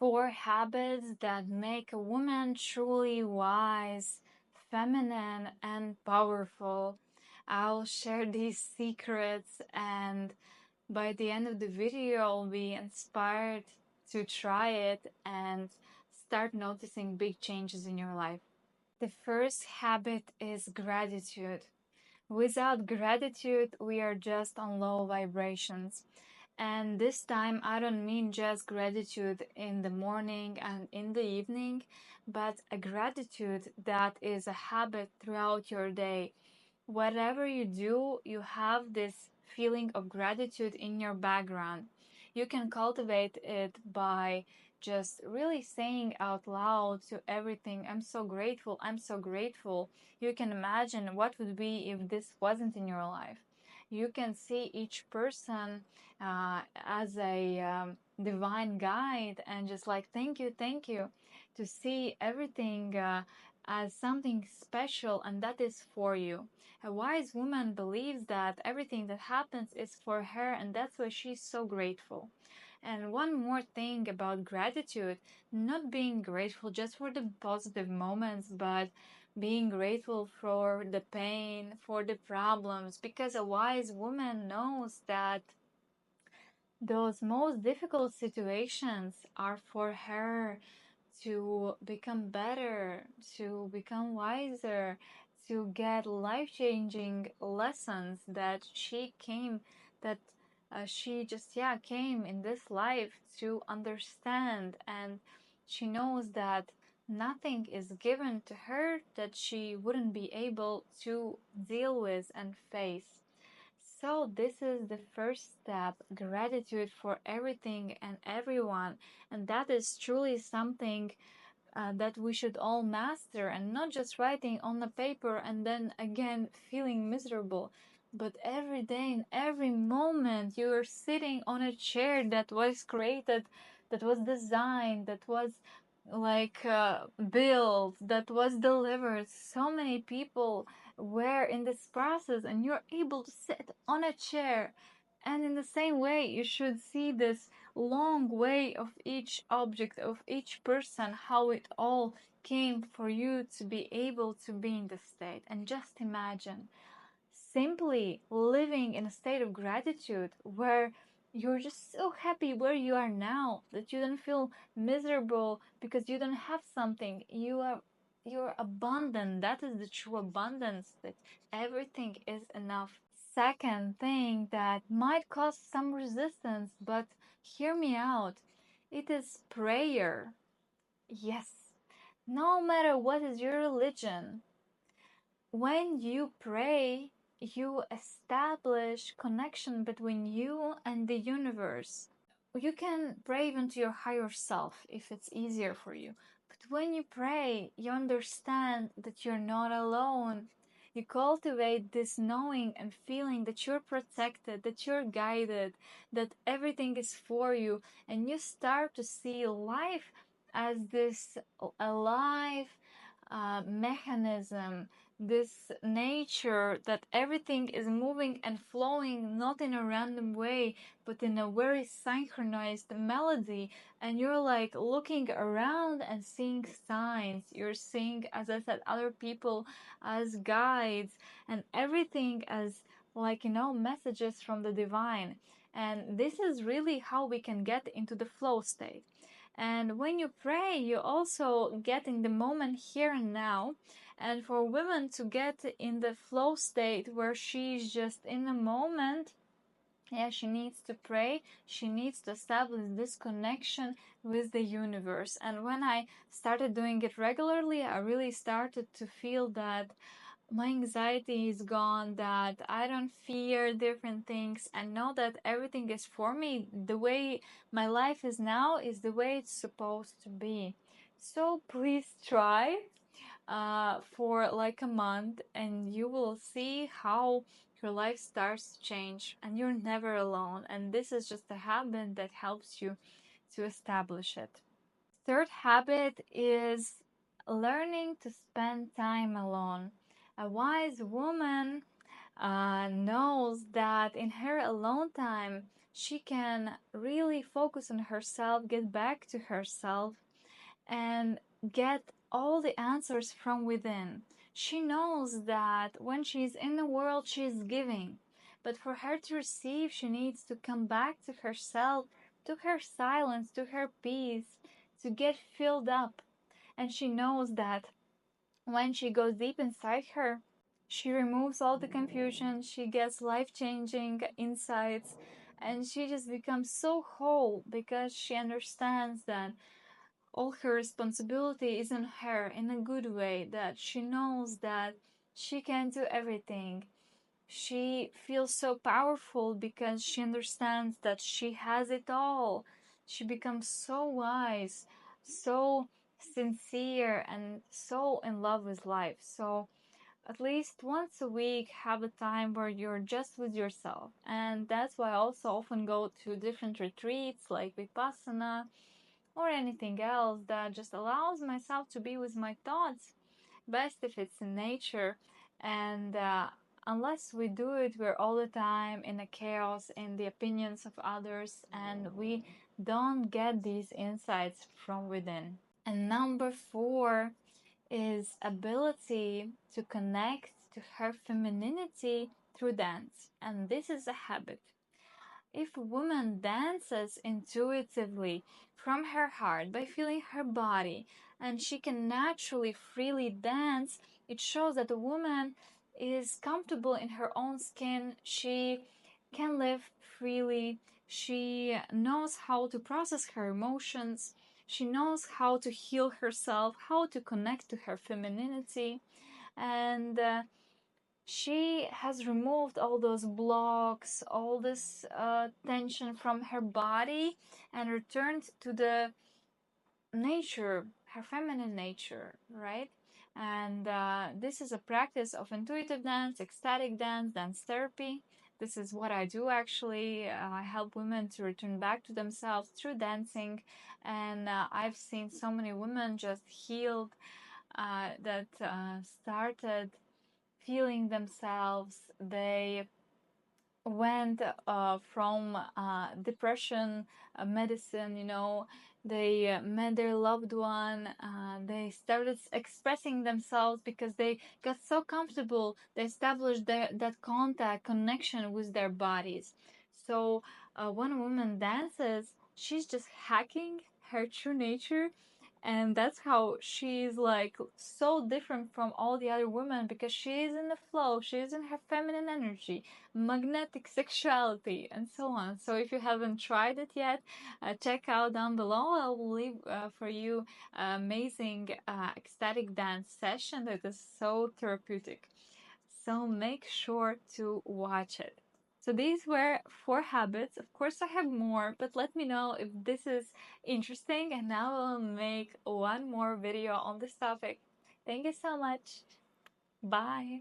Four habits that make a woman truly wise, feminine, and powerful. I'll share these secrets, and by the end of the video, you'll be inspired to try it and start noticing big changes in your life. The first habit is gratitude. Without gratitude, we are just on low vibrations. And this time, I don't mean just gratitude in the morning and in the evening, but a gratitude that is a habit throughout your day. Whatever you do, you have this feeling of gratitude in your background. You can cultivate it by just really saying out loud to everything, I'm so grateful, I'm so grateful. You can imagine what would be if this wasn't in your life. You can see each person as a divine guide and just like, thank you, to see everything as something special and that is for you. A wise woman believes that everything that happens is for her, and that's why she's so grateful. And one more thing about gratitude, not being grateful just for the positive moments, but being grateful for the pain, for the problems, because a wise woman knows that those most difficult situations are for her to become better, to become wiser, to get life-changing lessons that she just came in this life to understand. And she knows that nothing is given to her that she wouldn't be able to deal with and face. So this is the first step, gratitude for everything and everyone. And that is truly something that we should all master, and not just writing on the paper and then again feeling miserable, but every day and every moment you are sitting on a chair that was created, that was designed, that was like built, that was delivered. So many people were in this process, and you're able to sit on a chair. And in the same way, you should see this long way of each object, of each person, how it all came for you to be able to be in this state. And just imagine simply living in a state of gratitude where you're just so happy where you are now that you don't feel miserable because you don't have something. You're abundant. That is the true abundance, that everything is enough. Second thing that might cause some resistance, but hear me out. It is prayer. Yes. No matter what is your religion, when you pray, you establish connection between you and the universe. You can pray even to your higher self if it's easier for you. But when you pray, you understand that you're not alone. You cultivate this knowing and feeling that you're protected, that you're guided, that everything is for you, and you start to see life as this alive mechanism, this nature that everything is moving and flowing not in a random way, but in a very synchronized melody. And you're like looking around and seeing signs. You're seeing, as I said, other people as guides, and everything as, like, messages from the divine. And this is really how we can get into the flow state. And when you pray, you also get in the moment here and now. And for women to get in the flow state where she's just in the moment, she needs to pray. She needs to establish this connection with the universe. And when I started doing it regularly, I really started to feel that my anxiety is gone, that I don't fear different things, and know that everything is for me. The way my life is now is the way it's supposed to be. So please try for like a month, and you will see how your life starts to change, and you're never alone. And this is just a habit that helps you to establish it. Third habit is learning to spend time alone. A wise woman knows that in her alone time, she can really focus on herself, get back to herself, and get all the answers from within. She knows that when she's in the world, she's giving. But for her to receive, she needs to come back to herself, to her silence, to her peace, to get filled up. And she knows that when she goes deep inside her, she removes all the confusion, she gets life changing insights, and she just becomes so whole because she understands that all her responsibility is on her in a good way, that she knows that she can do everything. She feels so powerful because she understands that she has it all. She becomes so wise, so sincere, and so in love with life. So at least once a week, have a time where you're just with yourself. And that's why I also often go to different retreats like Vipassana or anything else that just allows myself to be with my thoughts. Best if it's in nature. And unless we do it, we're all the time in a chaos, in the opinions of others, and we don't get these insights from within. And number 4 is ability to connect to her femininity through dance. And this is a habit. If a woman dances intuitively from her heart by feeling her body, and she can naturally freely dance, it shows that a woman is comfortable in her own skin. She can live freely. She knows how to process her emotions. She knows how to heal herself, how to connect to her femininity. And she has removed all those blocks, all this tension from her body, and returned to the nature, her feminine nature, right? And this is a practice of intuitive dance, ecstatic dance, dance therapy. This is what I do actually. I help women to return back to themselves through dancing. And I've seen so many women just healed that started feeling themselves. They went from depression medicine, they met their loved one, they started expressing themselves because they got so comfortable, they established that contact connection with their bodies. So when a woman dances, she's just hacking her true nature, and that's how she's like so different from all the other women, because she's in the flow, she's in her feminine energy, magnetic sexuality, and so on. So if you haven't tried it yet, check out down below. I will leave for you an amazing ecstatic dance session that is so therapeutic. So make sure to watch it. So these were 4 habits. Of course, I have more, but let me know if this is interesting, and I will make one more video on this topic. Thank you so much. Bye.